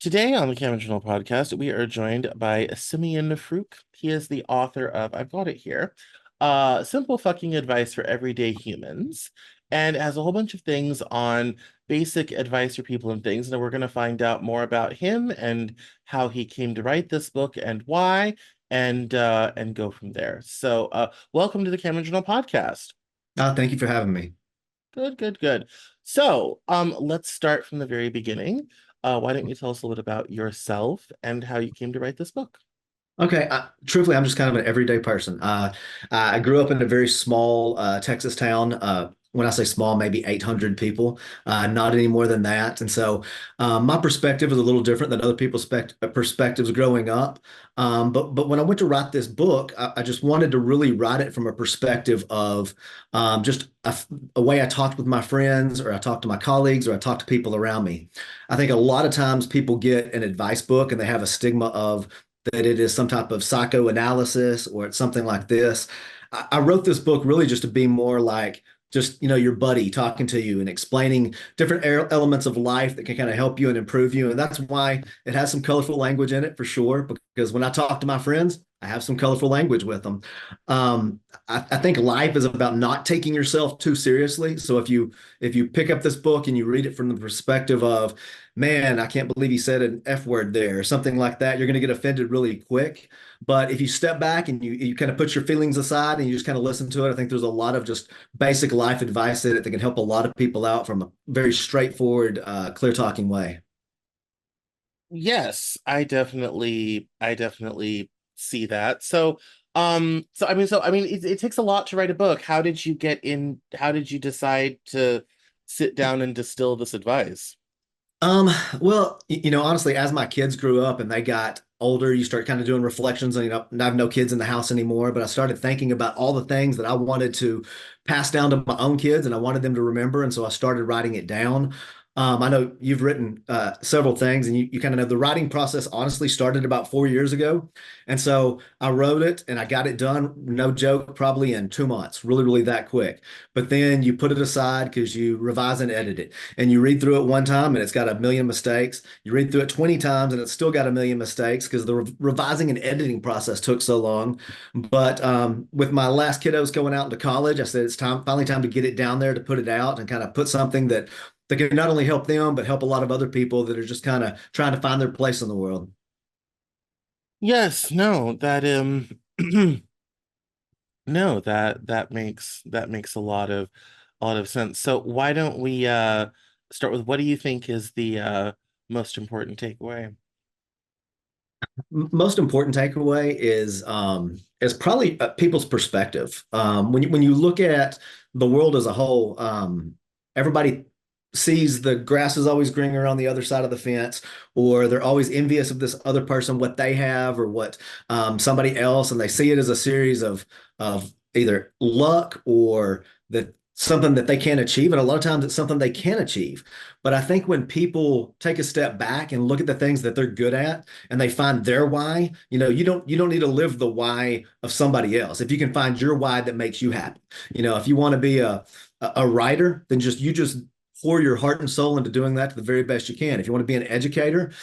Today on the Cameron Journal podcast, we are joined by Simeon Fruke. He is the author of, I've got it here, Simple Fucking Advice for Everyday Humans, and has a whole bunch of things on basic advice for people and things. And we're going to find out more about him and how he came to write this book and why, and go from there. So, welcome to the Cameron Journal podcast. Thank you for having me. Good, good, good. So, let's start from the very beginning. Why don't you tell us a little bit about yourself and how you came to write this book? Okay, truthfully, I'm just kind of an everyday person. I grew up in a very small Texas town. When I say small, maybe 800 people, not any more than that. And so my perspective is a little different than other people's perspectives growing up. But when I went to write this book, I just wanted to really write it from a perspective of just a way I talked with my friends, or I talked to my colleagues, or I talked to people around me. I think a lot of times people get an advice book and they have a stigma of that it is some type of psychoanalysis or it's something like this. I wrote this book really just to be more like just, your buddy talking to you and explaining different elements of life that can kind of help you and improve you. And that's why it has some colorful language in it for sure, because when I talk to my friends, I have some colorful language with them. I think life is about not taking yourself too seriously. So if you pick up this book and you read it from the perspective of, man, I can't believe he said an F word there, or something like that, you're going to get offended really quick. But if you step back and you kind of put your feelings aside and you just kind of listen to it, I think there's a lot of just basic life advice in it that can help a lot of people out from a very straightforward, clear talking way. Yes, I definitely see that. So, it takes a lot to write a book. How did you get in? How did you decide to sit down and distill this advice? Um, well, honestly, as my kids grew up and they got older, you start kind of doing reflections. And, I have no kids in the house anymore, but I started thinking about all the things that I wanted to pass down to my own kids and I wanted them to remember. And so I started writing it down. I know you've written several things, and you kind of know the writing process honestly started about 4 years ago. And so I wrote it and I got it done, no joke, probably in 2 months, really, really that quick. But then you put it aside because you revise and edit it, and you read through it one time and it's got a million mistakes. You read through it 20 times and it's still got a million mistakes because the revising and editing process took so long. But with my last kiddos going out into college, I said it's finally time to get it down there to put it out and kind of put something that can not only help them, but help a lot of other people that are just kind of trying to find their place in the world. Yes, no, that no, that makes a lot of sense. So why don't we start with what do you think is the most important takeaway? Most important takeaway is probably people's perspective. When you look at the world as a whole, everybody sees the grass is always greener on the other side of the fence, or they're always envious of this other person, what they have or what somebody else, and they see it as a series of either luck or that something that they can't achieve. And a lot of times it's something they can achieve. But I think when people take a step back and look at the things that they're good at and they find their why, you don't need to live the why of somebody else. If you can find your why that makes you happy. If you want to be a writer, then just pour your heart and soul into doing that to the very best you can. If you want to be an educator,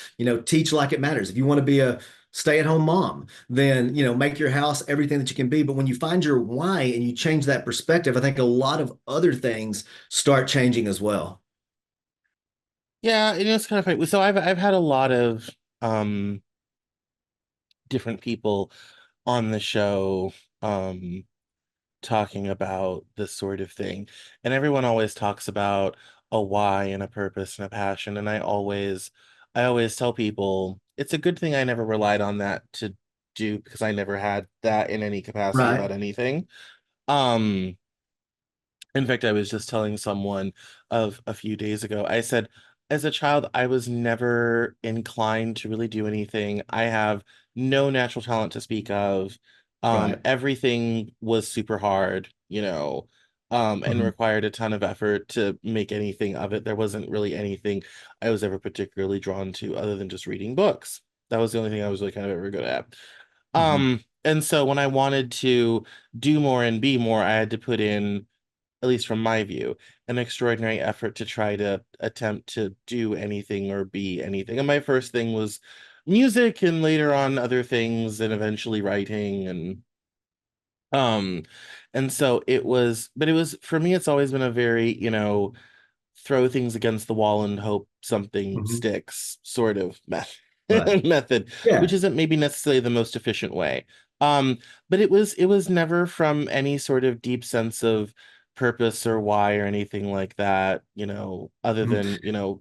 teach like it matters. If you want to be a stay-at-home mom, then, make your house everything that you can be. But when you find your why and you change that perspective, I think a lot of other things start changing as well. Yeah, it's kind of funny. So I've had a lot of um different people on the show talking about this sort of thing. And everyone always talks about a why and a purpose and a passion. And I always tell people it's a good thing I never relied on that to do because I never had that in any capacity Right. about anything. Um, in fact, I was just telling someone of a few days ago, I said, as a child, I was never inclined to really do anything. I have no natural talent to speak of. Right. Everything was super hard, and Mhm. required a ton of effort to make anything of it. There wasn't really anything I was ever particularly drawn to other than just reading books. That was the only thing I was really kind of ever good at. Mhm. And so when I wanted to do more and be more, I had to put in at least from my view, an extraordinary effort to try to attempt to do anything or be anything. And my first thing was music, and later on other things, and eventually writing, um and so it was, but it was, for me, it's always been a very, throw things against the wall and hope something Hmm. sticks sort of method, Right. method, which Yeah. isn't maybe necessarily the most efficient way. But it was never from any sort of deep sense of purpose or why or anything like that, other Mhm. than,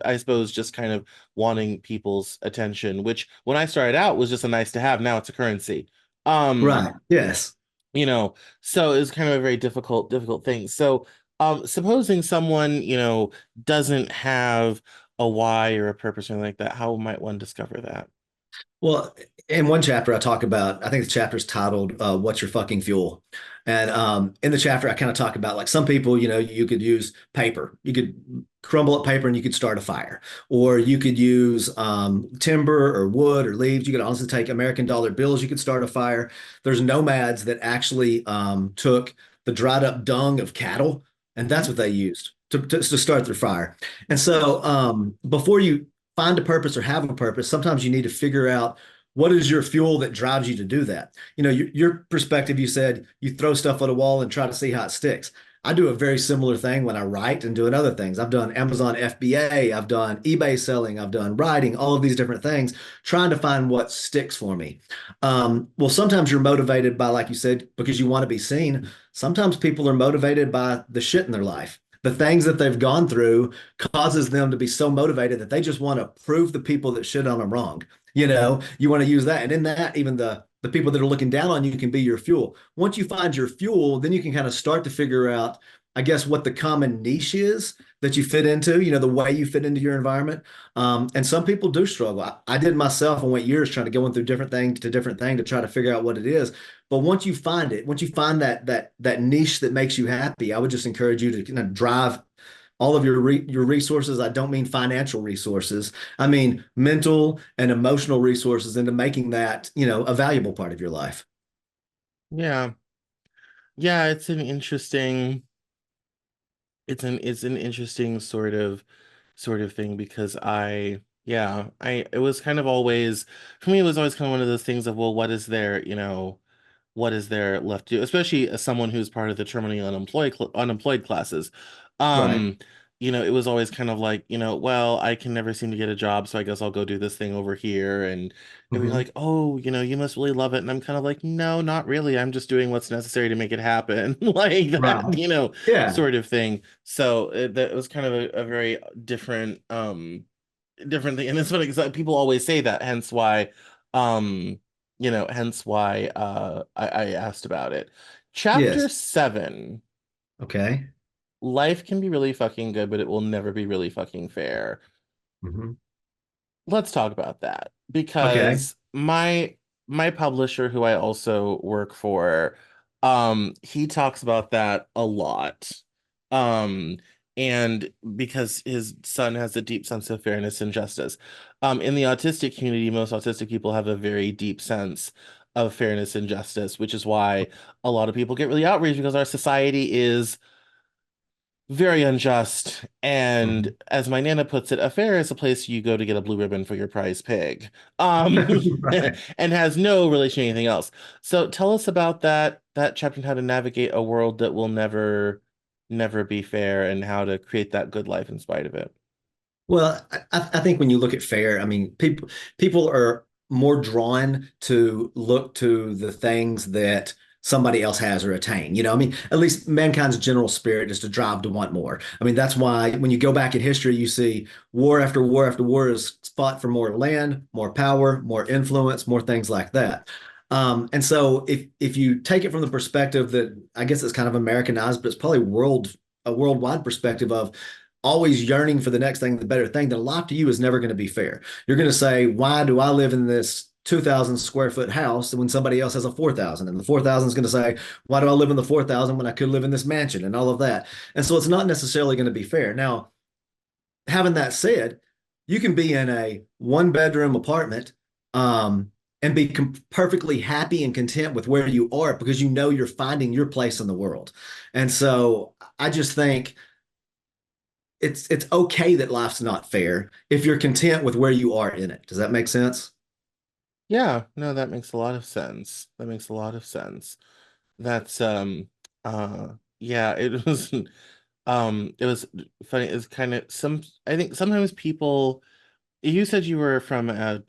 I suppose just kind of wanting people's attention, which when I started out was just a nice to have. Now it's a currency. Um, Right. Yes. you know so it was kind of a very difficult thing. So supposing someone doesn't have a why or a purpose or anything like that, how might one discover that? Well, in one chapter, I talk about, I think the chapter is titled, What's Your Fucking Fuel? And in the chapter, I kind of talk about like some people, you could use paper. You could crumble up paper and you could start a fire. Or you could use timber or wood or leaves. You could also take American dollar bills. You could start a fire. There's nomads that actually took the dried up dung of cattle, and that's Mhm. what they used to start their fire. And so before you find a purpose or have a purpose, sometimes you need to figure out what is your fuel that drives you to do that. Your perspective, you said you throw stuff at a wall and try to see how it sticks. I do a very similar thing when I write and doing other things. I've done Amazon FBA, I've done eBay selling, I've done writing, all of these different things, trying to find what sticks for me. Well, sometimes you're motivated by, like you said, because you want to be seen. Sometimes people are motivated by the shit in their life. The things that they've gone through causes them to be so motivated that they just want to prove the people that shit on them wrong. You want to use that. And in that, even the people that are looking down on you can be your fuel. Once you find your fuel, then you can kind of start to figure out, I guess, what the common niche is that you fit into, the way you fit into your environment. And some people do struggle. I did myself and went years trying to go through different thing to different thing to try to figure out what it is. But once you find it, once you find that niche that makes you happy, I would just encourage you to kind of drive all of your resources. I don't mean financial resources. I mean mental and emotional resources into making that, a valuable part of your life. Yeah, yeah, it's an interesting sort of thing, because it was kind of always, for me, it was always kind of one of those things of, well, what is there left to do, especially as someone who's part of the terminally unemployed classes. Right. um it was always kind of like, well, I can never seem to get a job, so I guess I'll go do this thing over here. And they'd be Hmm. like, oh, you must really love it. And I'm kind of like, no, not really, I'm just doing what's necessary to make it happen. Like that, Right. Yeah. sort of thing. So that was kind of a very different thing. And it's funny because people always say that, um hence why I asked about it. Chapter Yes. 7: Okay. Life can be really fucking good, but it will never be really fucking fair. Hmm. Let's talk about that, Okay. because my publisher, who I also work for, he talks about that a lot. Um, and because his son has a deep sense of fairness and justice. In the autistic community, most autistic people have a very deep sense of fairness and justice, which is why a lot of people get really outraged, because our society is very unjust. And Hmm. as my Nana puts it, a fair is a place you go to get a blue ribbon for your prize pig. Right. And has no relation to anything else. So tell us about that chapter, and how to navigate a world that will never be fair, and how to create that good life in spite of it. Well, I think when you look at fair, I mean, people are more drawn to look to the things that somebody else has or attain. I mean, at least mankind's general spirit is to drive to want more. I mean, that's why when you go back in history, you see war after war after war is fought for more land, more power, more influence, more things like that. And so if you take it from the perspective that I guess it's kind of Americanized, but it's probably a worldwide perspective of always yearning for the next thing, the better thing, then life to you is never going to be fair. You're going to say, why do I live in this 2,000 square foot house when somebody else has a 4,000? And the 4,000 is going to say, why do I live in the 4,000 when I could live in this mansion and all of that? And so it's not necessarily going to be fair. Now, having that said, you can be in a one bedroom apartment, and be perfectly happy and content with where you are because you know you're finding your place in the world. And so I just think it's okay that life's not fair if you're content with where you are in it. Does that make sense? Yeah, no, that makes a lot of sense. That makes a lot of sense. That's yeah, it was funny. It's kind of some I think sometimes people you said you were from a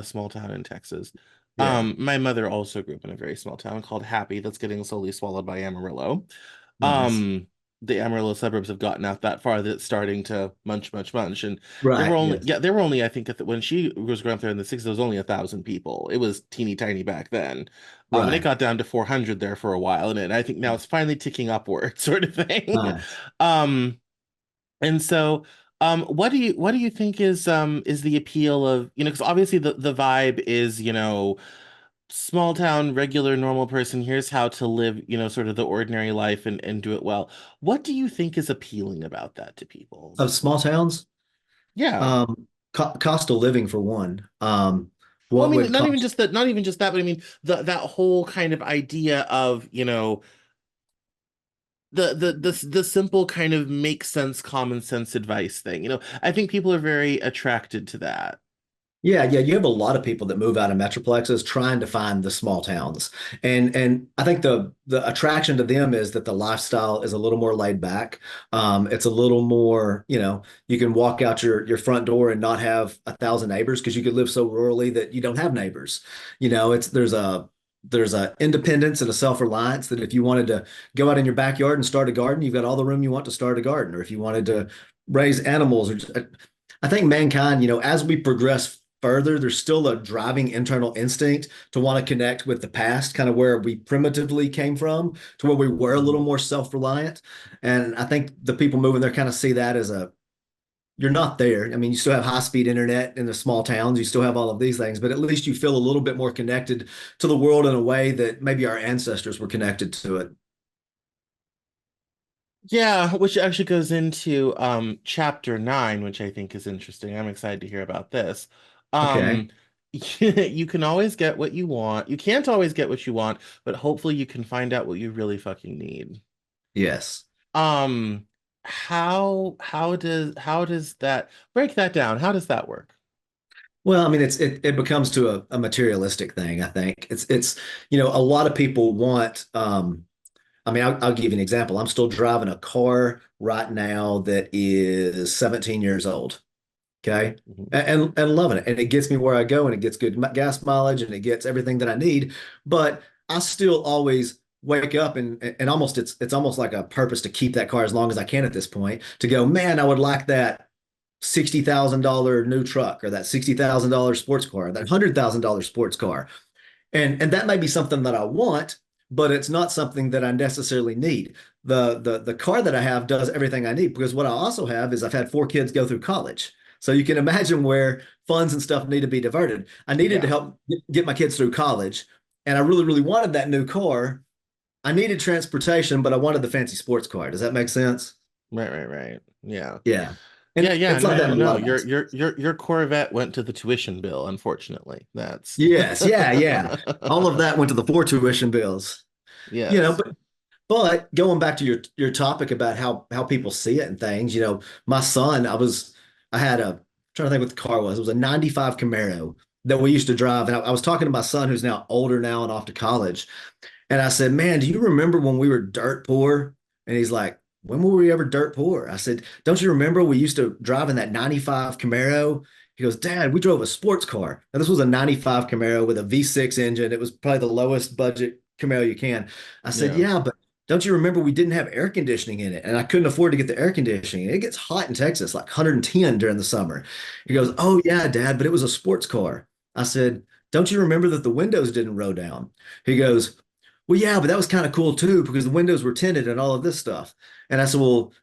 small town in Texas. Yeah. My mother also grew up in a very small town called Happy that's getting slowly swallowed by Amarillo. Nice. Um, the Amarillo suburbs have gotten out that far that it's starting to munch, and there were Right. only Yes. yeah there were only I think when she was growing up there in the 60s there was only 1,000 people. It was teeny tiny back then. And it Right. got down to 400 there for a while, and I think now it's finally ticking upward, sort of thing. Nice. Um, and so, what do you think is the appeal of, because obviously the vibe is, small town, regular, normal person, here's how to live, sort of the ordinary life and do it well. What do you think is appealing about that to people? Of small towns, Yeah. cost of living for one. Well, I What mean, would cost? not even just that, but I mean that whole kind of idea of, the simple kind of make sense, common sense advice thing. I think people are very attracted to that. Yeah, yeah, you have a lot of people that move out of metroplexes trying to find the small towns. And I think the attraction to them is that the lifestyle is a little more laid back. It's a little more, you can walk out your front door and not have 1,000 neighbors because you could live so rurally that you don't have neighbors. It's there's a independence and a self-reliance that if you wanted to go out in your backyard and start a garden, you've got all the room you want to start a garden. Or if you wanted to raise animals I think mankind, as we progress further, there's still a driving internal instinct to want to connect with the past, kind of where we primitively came from, to where we were a little Mhm. more self-reliant. And I think the people moving there kind of see that as you're not there. I mean, you still have high-speed internet in the small towns, you still have all of these things, but at least you feel a little bit more connected to the world in a way that maybe our ancestors were connected to it. Yeah, which actually goes into chapter 9, which I think is interesting. I'm excited to hear about this. Okay. Um you can always get what you want. You can't always get what you want, but hopefully you can find out what you really fucking need. Yes. Um how does that break that down? How does that work? Well, I mean, it becomes to a materialistic thing, I think. A lot of people want I mean, I'll give you an example. I'm still driving a car right now that is 17 years old. Okay. Mhm. And loving it. And it gets me where I go and it gets good gas mileage and it gets everything that I need. But I still always wake up and almost it's almost like a purpose to keep that car as long as I can at this point to go, man, I would like that $60,000 new truck or that $60,000 sports car, that $100,000 sports car. And that may be something that I want, but it's not something that I necessarily need. The car that I have does everything I need because what I also have is I've had 4 kids go through college. So you can imagine where funds and stuff need to be diverted. I needed to Yeah. help get my kids through college, and I really, really wanted that new car. I needed transportation, but I wanted the fancy sports car. Does that make sense? Right. Yeah. Yeah. Yeah, And yeah. it's like that in a No. lot of aspects. Your Corvette went to the tuition bill, unfortunately. That's Yes, yeah, yeah. All of that went to the 4 tuition bills. You know, yes. but going back to your topic about how people see it and things, my son, I had trying to think what the car was. It was a 95 Camaro that we used to drive. And I was talking to my son who's now older now and off to college. And I said, man, do you remember when we were dirt poor? And he's like, when were we ever dirt poor? I said, don't you remember we used to drive in that 95 Camaro? He goes, Dad, we drove a sports car. And this was a 95 Camaro with a V6 engine. It was probably the lowest budget Camaro you can. I said, Yeah. yeah, but don't you remember we didn't have air conditioning in it? And I couldn't afford to get the air conditioning. It gets hot in Texas, like 110 during the summer. He goes, Mhm. oh, yeah, Dad, but it was a sports car. I said, don't you remember that the windows didn't roll down? He goes, well, yeah, but that was kind of cool too because the windows were tinted and all of this stuff. And I said, well,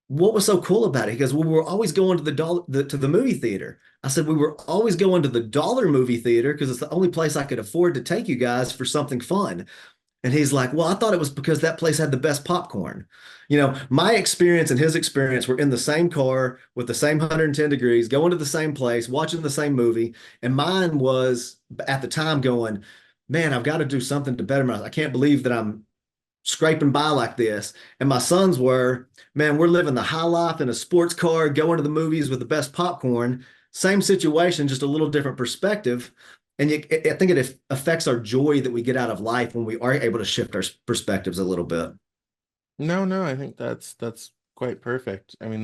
what was so cool about it? He goes, well, we were always going to the movie theater. I said, we were always going to the dollar movie theater because it's the only place I could afford to take you guys for something fun. And he's like, well, I thought it was because that place had the best popcorn. My experience and his experience were in the same car with the same 110 degrees, going to the same place, watching the same movie. And mine was at the time going, man, I've got to do something to better myself. I can't believe that I'm scraping by like this. And my sons were, man, we're living the high life in a sports car, going to the movies with the best popcorn. Same situation, just a little different perspective. And I think it affects our joy that we get out of life when we are able to shift our perspectives a little bit. No, no, I think that's quite perfect. I mean,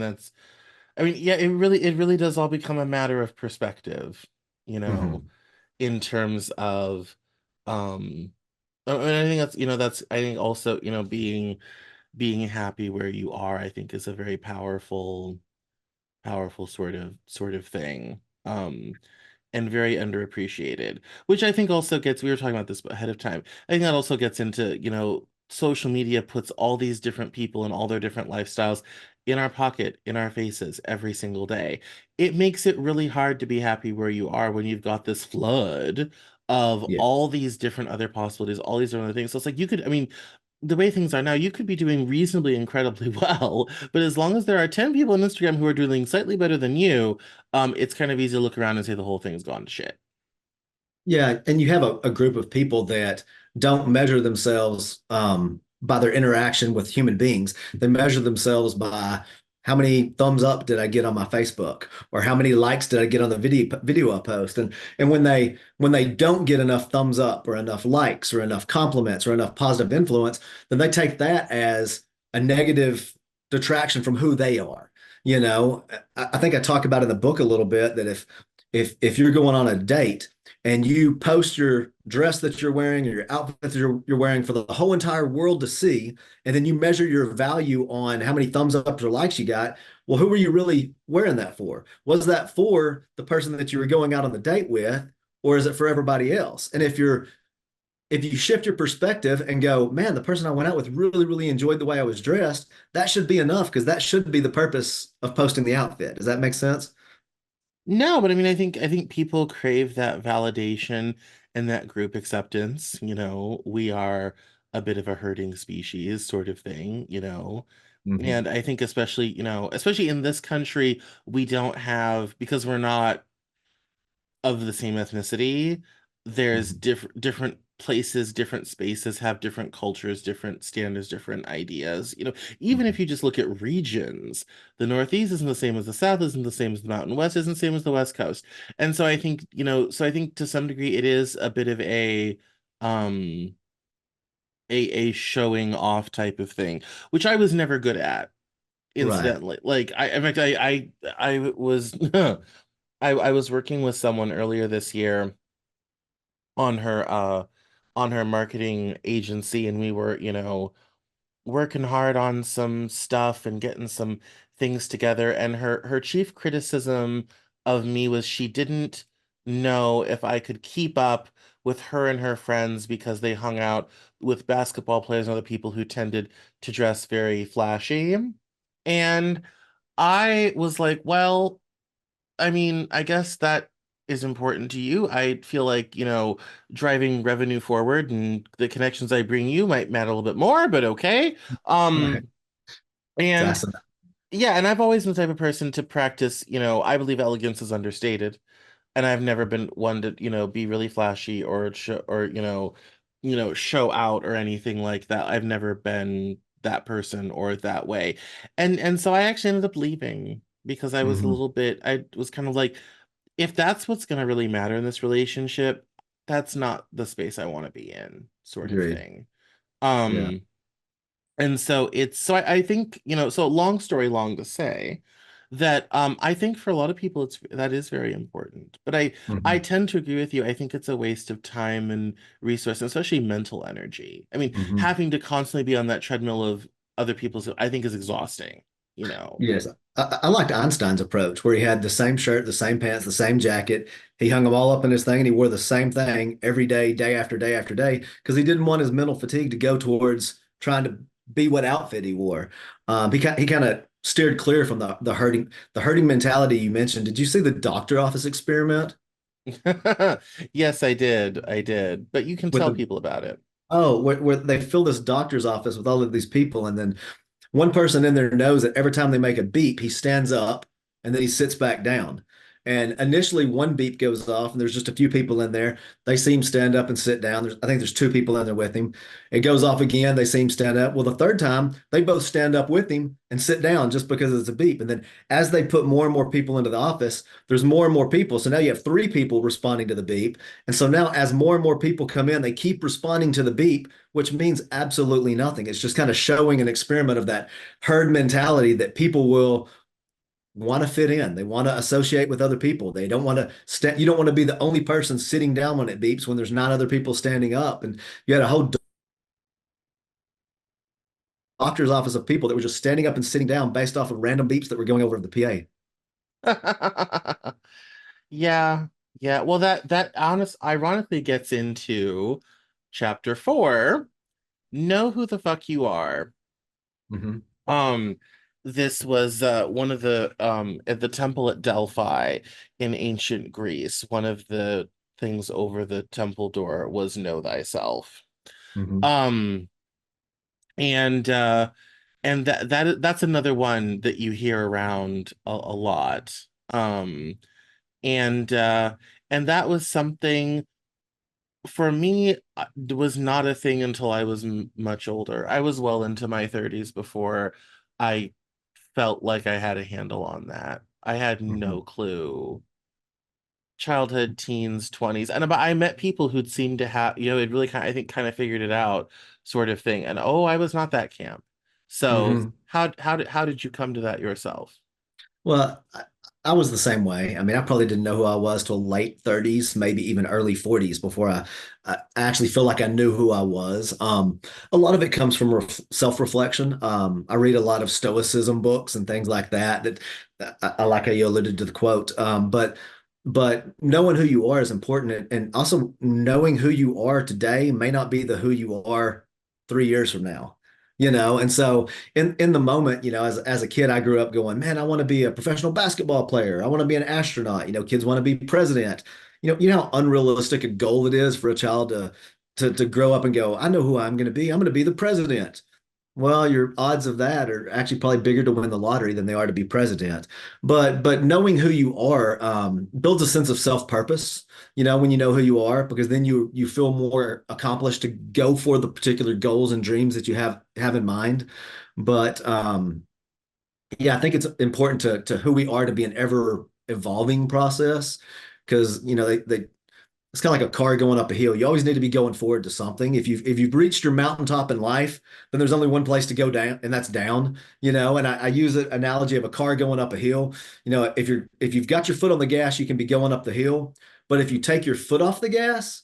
yeah, it really does all become a matter of perspective, you know, Hmm. in terms of and I think that's I think also, being happy where you are, I think is a very powerful sort of thing. And very underappreciated, which I think also gets, we were talking about this ahead of time. I think that also gets into, social media puts all these different people and all their different lifestyles in our pocket, in our faces every single day. It makes it really hard to be happy where you are when you've got this flood of Yeah. all these different other possibilities, all these different other things. So it's like I mean, the way things are now, you could be doing reasonably incredibly well, but as long as there are 10 people on Instagram who are doing slightly better than you, it's kind of easy to look around and say the whole thing's gone to shit. Yeah, and you have a group of people that don't measure themselves by their interaction with human beings. They measure themselves by how many thumbs up did I get on my Facebook, or how many likes did I get on the video I post. And when they don't get enough thumbs up or enough likes or enough compliments or enough positive influence, then they take that as a negative detraction from who they are. You know, I think I talk about in the book a little bit that if you're going on a date and you post your dress that you're wearing or your outfit that you're wearing for the whole entire world to see, and then you measure your value on how many thumbs up or likes you got, well, who were you really wearing that for? Was that for the person that you were going out on the date with, or is it for everybody else? And if you shift your perspective and go, man, the person I went out with really, really enjoyed the way I was dressed, that should be enough because that should be the purpose of posting the outfit. Does that make sense? No, but I mean, I think people crave that validation and that group acceptance. We are a bit of a herding species sort of thing, Hmm. and I think especially in this country, we don't have, because we're not of the same ethnicity, there's Hmm. different places, different spaces have different cultures, different standards, different ideas. Even if Hmm. you just look at regions, the Northeast isn't the same as the South, isn't the same as the Mountain West, isn't the same as the West Coast. And so I think to some degree it is a bit of um a showing off type of thing, which I was never good at, Right. incidentally. Like in fact, I was I was working with someone earlier this year on her marketing agency, and we were, working hard on some stuff and getting some things together, and her chief criticism of me was she didn't know if I could keep up with her and her friends because they hung out with basketball players and other people who tended to dress very flashy. And I was like, well, I mean, I guess that is important to you. I feel like, driving revenue forward and the connections I bring you might matter a little bit more, but okay. Right. Um, and Fascinating. yeah, and I've always been the type of person to practice, I believe elegance is understated, and I've never been one to, be really flashy or show or, show out or anything like that. I've never been that person or that way. And so I actually ended up leaving because Hmm. I was kind of like, if that's what's going to really matter in this relationship, that's not the space I want to be in, sort of Agreed. thing. Yeah. Um, and so I think, so long story long to say that I think for a lot of people that is very important. But I Hmm. tend to agree with you. I think it's a waste of time and resource, and especially mental energy. I mean, Hmm. having to constantly be on that treadmill of other people's, I think is exhausting, you know. Yes. I liked Einstein's approach where he had the same shirt, the same pants, the same jacket. He hung them all up in his thing and he wore the same thing every day, day after day after day, because he didn't want his mental fatigue to go towards trying to be what outfit he wore. He kind of steered clear from the herding mentality you mentioned. Did you see the doctor office experiment Yes, I did. I did. But you can with tell the people about it. Oh, where they fill this doctor's office with all of these people, and then one person in there knows that every time they make a beep, he stands up and then he sits back down. And initially, one beep goes off, and there's just a few people in there. They see him stand up and sit down. I think there's two people in there with him. It goes off again. They see him stand up. Well, the third time, they both stand up with him and sit down just because it's a beep. And then as they put more and more people into the office, there's more and more people. So now you have three people responding to the beep. And so now, as more and more people come in, they keep responding to the beep, which means absolutely nothing. It's just kind of showing an experiment of that herd mentality that people will want to fit in. They want to associate with other people. They don't want to stand. You don't want to be the only person sitting down when it beeps when there's not other people standing up. And you had a whole doctor's office of people that were just standing up and sitting down based off of random beeps that were going over the PA. Yeah, yeah. Well, that honest ironically gets into chapter 4. Know who the fuck you are. Hmm. Um, this was one of the at the temple at Delphi in ancient Greece. One of the things over the temple door was know thyself. Hmm. Um, and and that's another one that you hear around a lot. Um, and uh and that was something for me was not a thing until I was m much older. I was well into my 30s before I felt like I had a handle on that. I had Hmm. no clue. Childhood, teens, 20s, and but I met people who'd seemed to have, it really kind of, I think, kind of figured it out, sort of thing. And oh, I was not that camp. So Hmm. how did you come to that yourself? Well, I was the same way. I mean, I probably didn't know who I was till late 30s, maybe even early 40s before I actually feel like I knew who I was. A lot of it comes from self-reflection. I read a lot of Stoicism books and things like that. I like how you alluded to the quote. But knowing who you are is important, and also knowing who you are today may not be the who you are 3 years from now. And so in the moment, as a kid, I grew up going, man, I want to be a professional basketball player. I want to be an astronaut. Kids want to be president. You know how unrealistic a goal it is for a child to grow up and go, I know who I'm going to be. I'm going to be the president. Well, your odds of that are actually probably bigger to win the lottery than they are to be president. But knowing who you are builds a sense of self-purpose, when you know who you are, because then you feel more accomplished to go for the particular goals and dreams that you have in mind. But yeah, I think it's important to who we are to be an ever evolving process because they it's kind of like a car going up a hill. You always need to be going forward to something. If you've reached your mountaintop in life, then there's only one place to go down, and that's down. And I use an analogy of a car going up a hill. If you've got your foot on the gas, you can be going up the hill. But if you take your foot off the gas,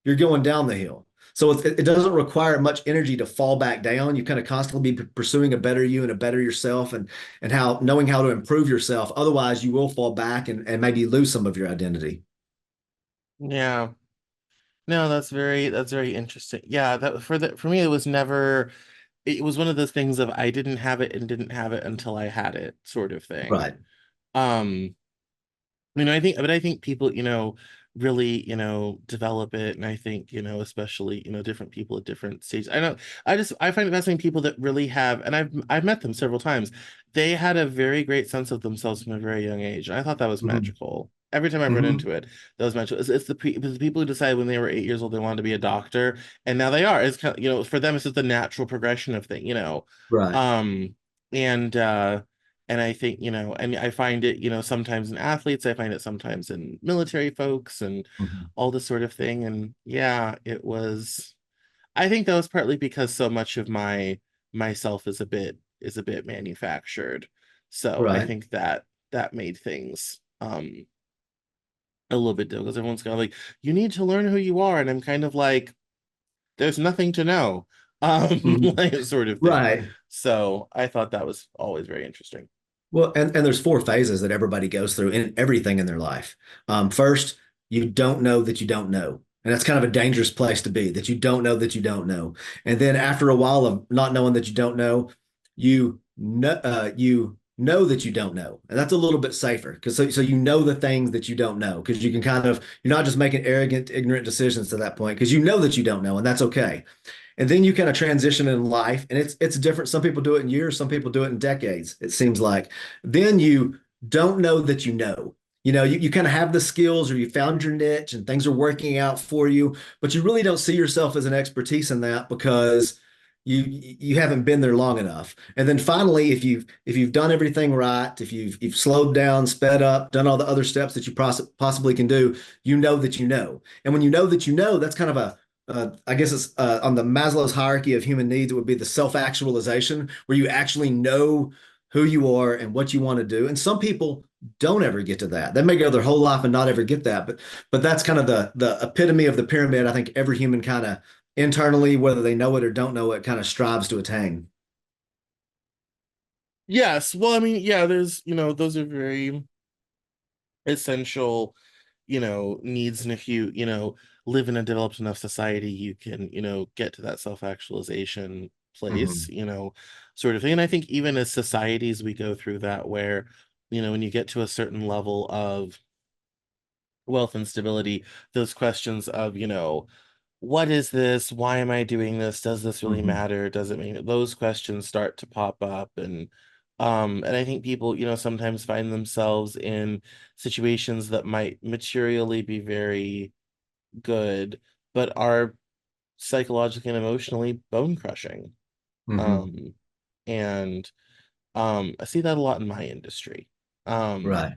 you're going down the hill. So it doesn't require much energy to fall back down. You kind of constantly be pursuing a better you and a better yourself, and how knowing how to improve yourself. Otherwise, you will fall back and maybe lose some of your identity. Yeah. No, that's very interesting. Yeah, that for me it was never, it was one of those things of I didn't have it and didn't have it until I had it, sort of thing. Right. Um I think people, really, develop it. And I think, especially, different people at different stages. I find it fascinating people that really have, and I've met them several times. They had a very great sense of themselves from a very young age. And I thought that was Hmm. magical. Every time I've run Hmm. into it, that was magical. It's the people who decided when they were 8 years old they wanted to be a doctor, and now they are. It's kind of, for them, it's just the natural progression of thing. Right. Um, and I think, and I find it, sometimes in athletes, I find it sometimes in military folks and Hmm. all this sort of thing. And yeah, I think that was partly because so much of myself is a bit manufactured. So I Right. think that made things a little bit difficult because everyone's kind of like, you need to learn who you are. And I'm kind of like, there's nothing to know. Hmm. Like sort of thing. Right. So I thought that was always very interesting. Well, and there's four phases that everybody goes through in everything in their life. First, you don't know that you don't know. And that's kind of a dangerous place to be, that you don't know that you don't know. And then after a while of not knowing that you don't know, you know that you don't know. And that's a little bit safer because so you know the things that you don't know because you can kind of, you're not just making arrogant, ignorant decisions to that point because you know that you don't know, and that's okay. And then you kind of transition in life, and it's different. Some people do it in years, some people do it in decades, it seems like. Then you don't know that you know. You kind of have the skills or you found your niche and things are working out for you, but you really don't see yourself as an expertise in that because you haven't been there long enough. And then finally, if you've done everything right, if you've slowed down, sped up, done all the other steps that you possibly can do, you know that you know. And when you know that you know, that's kind of I guess it's on the Maslow's hierarchy of human needs, it would be the self-actualization, where you actually know who you are and what you want to do. And some people don't ever get to that. They may go their whole life and not ever get that. But that's kind of the epitome of the pyramid. I think every human kind of internally, whether they know it or don't know it, kind of strives to attain. Yes. Well, I mean, yeah, there's, those are very essential, needs. And if you, live in a developed enough society, you can, get to that self-actualization place, Hmm. sort of thing. And I think even as societies, we go through that where, when you get to a certain level of wealth and stability, those questions of, what is this? Why am I doing this? Does this really Hmm. matter? Does it mean those questions start to pop up? And I think people, sometimes find themselves in situations that might materially be very good, but are psychologically and emotionally bone crushing. Hmm. Um, and I see that a lot in my industry. Right.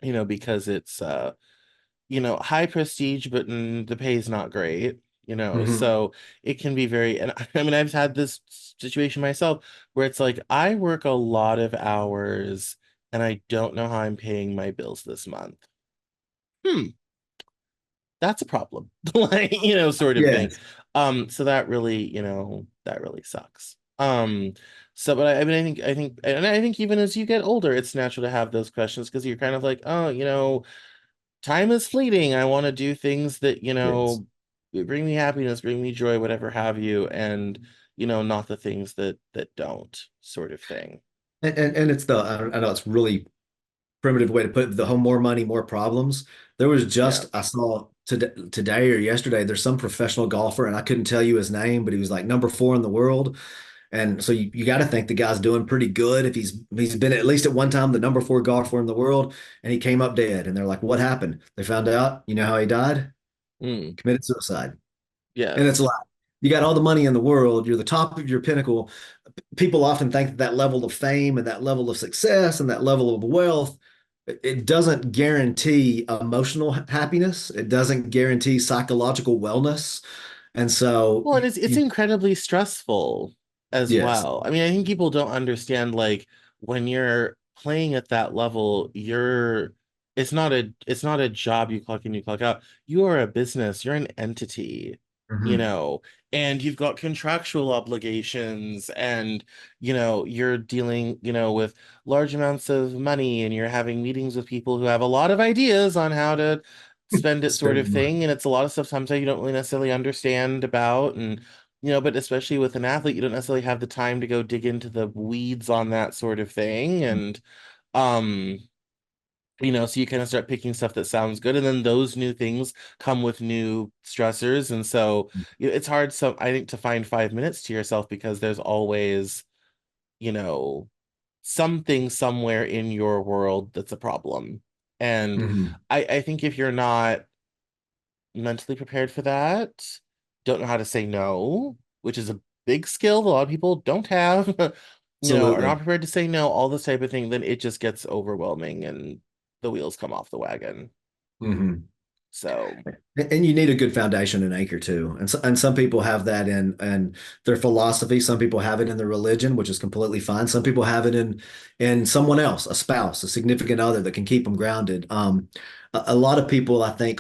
Because it's high prestige, but the pay is not great, Hmm. so it can be very, and I mean, I've had this situation myself where it's like I work a lot of hours and I don't know how I'm paying my bills this month. Hmm, that's a problem. Like, sort of thing. Yes. So that really sucks. So, but I mean, I think even as you get older, it's natural to have those questions because you're kind of like, oh, time is fleeting. I want to do things that, Yes. bring me happiness, bring me joy, whatever have you, and not the things that don't, sort of thing. And it's I know it's really primitive way to put it, the whole more money, more problems. There was Yeah. just, I saw today or yesterday, there's some professional golfer, and I couldn't tell you his name, but he was like number four in the world. And so you got to think the guy's doing pretty good if he's been at least at one time the number four golfer in the world, and he came up dead. And they're like, what happened? They found out, you know how he died? Mm. Committed suicide. And it's Yes. like, you got all the money in the world, you're the top of your pinnacle. People often think that that level of fame and that level of success and that level of wealth, it doesn't guarantee emotional happiness. It doesn't guarantee psychological wellness. And so Well, and it's incredibly stressful as yes. well. I mean, I think people don't understand, like, when you're playing at that level, it's not a job you clock in, you clock out. You are a business, you're an entity, you Hmm. know, and you've got contractual obligations, and you're dealing, with large amounts of money, and you're having meetings with people who have a lot of ideas on how to spend it, sort of Spend money. thing. And it's a lot of stuff sometimes you don't really necessarily understand about. And but especially with an athlete, you don't necessarily have the time to go dig into the weeds on that sort of thing. And um so you kind of start picking stuff that sounds good, and then those new things come with new stressors. And so it's hard, so I think, to find 5 minutes to yourself, because there's always you know something somewhere in your world that's a problem. And Hmm. I think if you're not mentally prepared for that, don't know how to say no, which is a big skill that a lot of people don't have, are not Absolutely. prepared to say no, all this type of thing, then it just gets overwhelming and the wheels come off the wagon. Hmm. So, And you need a good foundation and anchor too. And some people have that in their philosophy. Some people have it in their religion, which is completely fine. Some people have it in someone else, a spouse, a significant other that can keep them grounded. A lot of people, I think,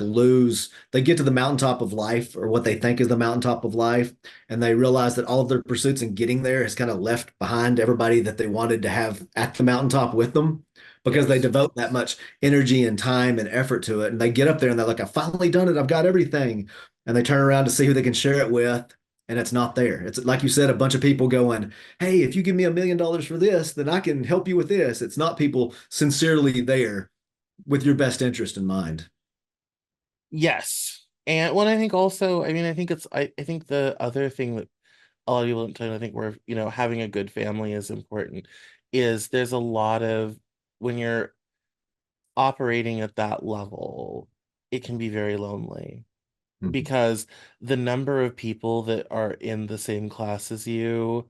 they get to the mountaintop of life or what they think is the mountaintop of life, and they realize that all of their pursuits in getting there has kind of left behind everybody that they wanted to have at the mountaintop with them because they yes. devote that much energy and time and effort to it. And they get up there and they're like, I've finally done it. I've got everything. And they turn around to see who they can share it with. and it's not there. It's like you said, a bunch of people going, "Hey, if you give me $1 million for this, then I can help you with this." It's not people sincerely there with your best interest in mind. Yes. And when I think also, I mean, I think I think the other thing that a lot of people don't tell you, I think where, having a good family is important, is there's a lot of, when you're operating at that level, it can be very lonely Mhm. because the number of people that are in the same class as you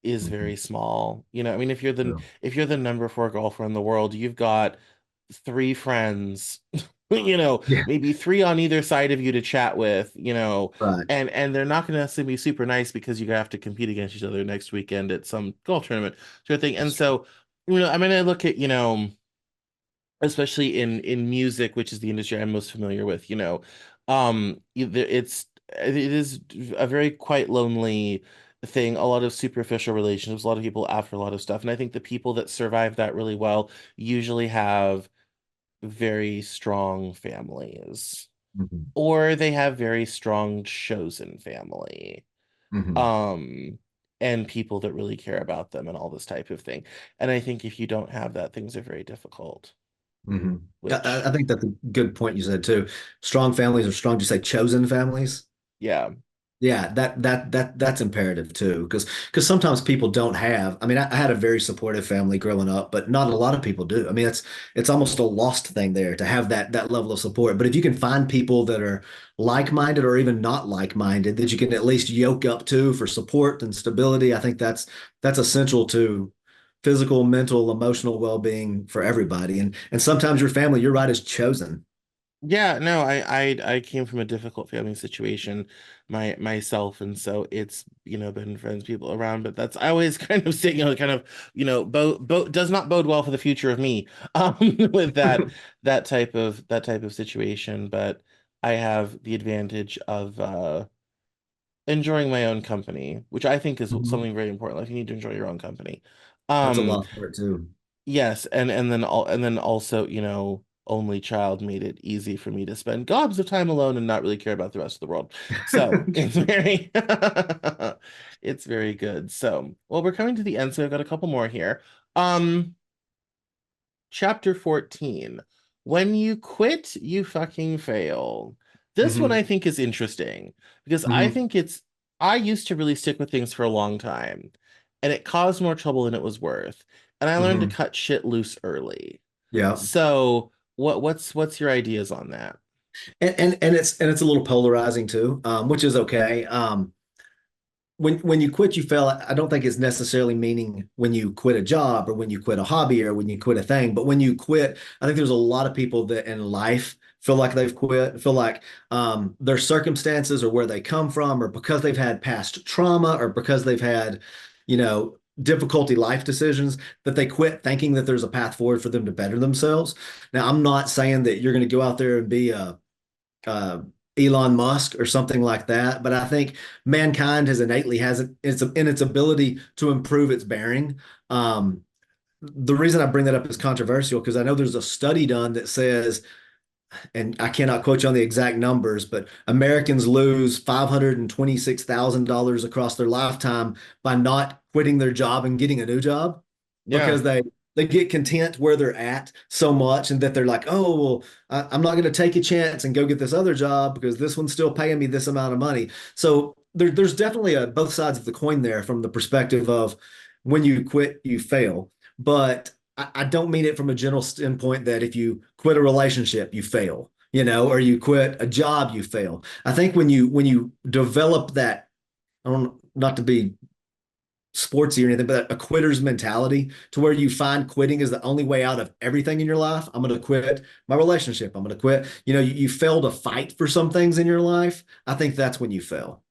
is Mhm. very small. I mean, Yeah. if you're the number four golfer in the world, you've got three friends, Yeah. maybe three on either side of you to chat with, Right. and they're not going to necessarily be super nice because you have to compete against each other next weekend at some golf tournament sort of thing. And That's true. so, I mean, I look at, especially in music, which is the industry I'm most familiar with, it is a very quite lonely thing, a lot of superficial relationships, a lot of people after a lot of stuff. And I think the people that survive that really well usually have very strong families, Mhm. or they have very strong chosen family. Mhm. Um, and people that really care about them and all this type of thing. And I think if you don't have that, things are very difficult, Mhm. I which, think that's a good point you said too. Strong families are strong. Do you say chosen families? yeah. Yeah, that's imperative too, because sometimes people don't have. I mean, I had a very supportive family growing up, but not a lot of people do. I mean, it's almost a lost thing there to have that level of support. But if you can find people that are like-minded or even not like-minded that you can at least yoke up to for support and stability, I think that's essential to physical, mental, emotional well-being for everybody. And sometimes your family, you're right, is chosen. Yeah, no, I came from a difficult family situation myself, and so it's, been friends, people around, but that's, I always kind of say, kind of, bode does not bode well for the future of me, with that type of situation. But I have the advantage of enjoying my own company, which I think is Mhm. something very important. Like, you need to enjoy your own company. That's a Um, lot for it too. Yes, and then also, only child made it easy for me to spend gobs of time alone and not really care about the rest of the world. So it's very it's very good. So, well, we're coming to the end, so I've got a couple more here. Um, Chapter 14. When you quit, you fucking fail. This one Hmm. I think is interesting because Hmm. I used to really stick with things for a long time, and it caused more trouble than it was worth. And I learned to Hmm. cut shit loose early. Yeah. So, what's your ideas on that? And it's a little polarizing too, which is okay. When you quit, you fail. I don't think it's necessarily meaning when you quit a job or when you quit a hobby or when you quit a thing. But when you quit, I think there's a lot of people that in life feel like they've quit, feel like their circumstances or where they come from, or because they've had past trauma or because they've had, difficulty life decisions, that they quit thinking that there's a path forward for them to better themselves. Now, I'm not saying that you're going to go out there and be a uh, Elon Musk or something like that. But I think mankind has innately has it it's in its ability to improve its bearing. The reason I bring that up is controversial because I know there's a study done that says, and I cannot quote you on the exact numbers, but Americans lose $526,000 across their lifetime by not quitting their job and getting a new job Yeah. because they get content where they're at so much and that they're like, oh, well, I'm not going to take a chance and go get this other job because this one's still paying me this amount of money. So there's definitely both sides of the coin there from the perspective of when you quit, you fail. But I don't mean it from a general standpoint that if you quit a relationship, you fail, or you quit a job, you fail. I think when you develop that, I don't not to be sportsy or anything, but a quitter's mentality to where you find quitting is the only way out of everything in your life. I'm going to quit my relationship. I'm going to quit. You fail to fight for some things in your life. I think that's when you fail.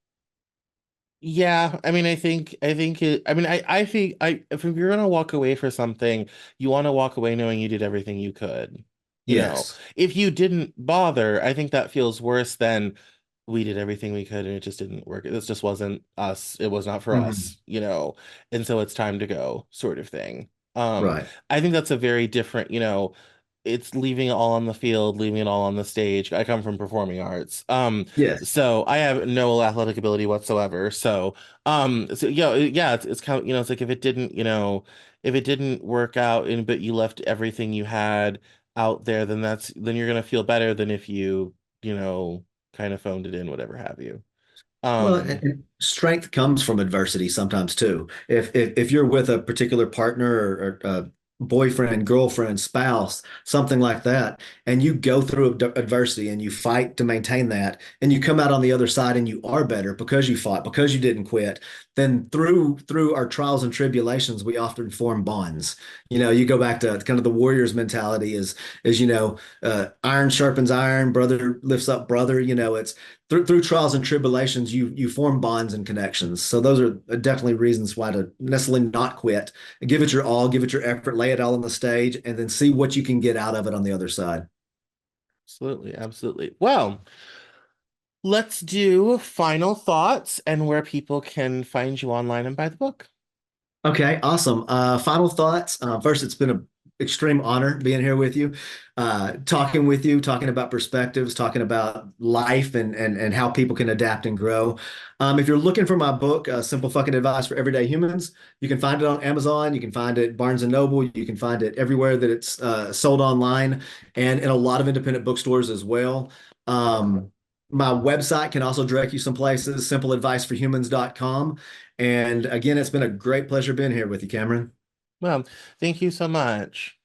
Yeah, I mean, I think if you're gonna walk away for something, you want to walk away knowing you did everything you could. Yes. If you didn't bother, I think that feels worse than we did everything we could and it just didn't work. This just wasn't us. It was not for Hmm. us. And so it's time to go, sort of thing. Um, Right. I think that's a very different. it's leaving it all on the field, leaving it all on the stage. I come from performing arts. Yes. So I have no athletic ability whatsoever. So yeah, it's kind of, it's like if it didn't, if it didn't work out and but you left everything you had out there, then you're gonna feel better than if you know, kind of phoned it in, whatever have you. Well, Um, and strength comes from adversity sometimes too. If you're with a particular partner or boyfriend, girlfriend, spouse, something like that, and you go through adversity and you fight to maintain that, and you come out on the other side and you are better because you fought, because you didn't quit, then through our trials and tribulations, we often form bonds. You go back to kind of the warrior's mentality is iron sharpens iron, brother lifts up brother. It's through trials and tribulations, you form bonds and connections. So those are definitely reasons why to necessarily not quit. Give it your all, give it your effort, lay it all on the stage, and then see what you can get out of it on the other side. Absolutely, absolutely. Well, let's do final thoughts and where people can find you online and buy the book. Okay, awesome. Final thoughts. First, it's been an extreme honor being here with you, talking with you, talking about perspectives, talking about life and how people can adapt and grow. If you're looking for my book, Simple Fucking Advice for Everyday Humans, you can find it on Amazon. You can find it Barnes and Noble. You can find it everywhere that it's sold online and in a lot of independent bookstores as well. My website can also direct you some places, simpleadviceforhumans.com. And again, it's been a great pleasure being here with you, Cameron. Well, thank you so much.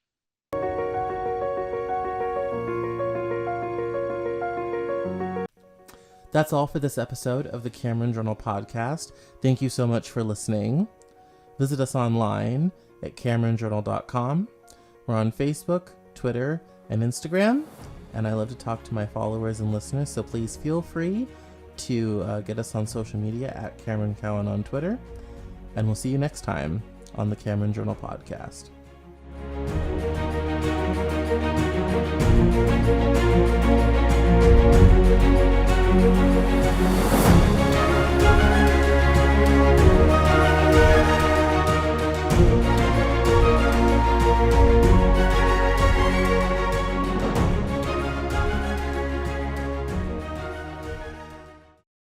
That's all for this episode of the Cameron Journal podcast. Thank you so much for listening. Visit us online at CameronJournal.com. We're on Facebook, Twitter, and Instagram. And I love to talk to my followers and listeners, so please feel free to get us on social media at Cameron Cowan on Twitter. And we'll see you next time on the Cameron Journal podcast.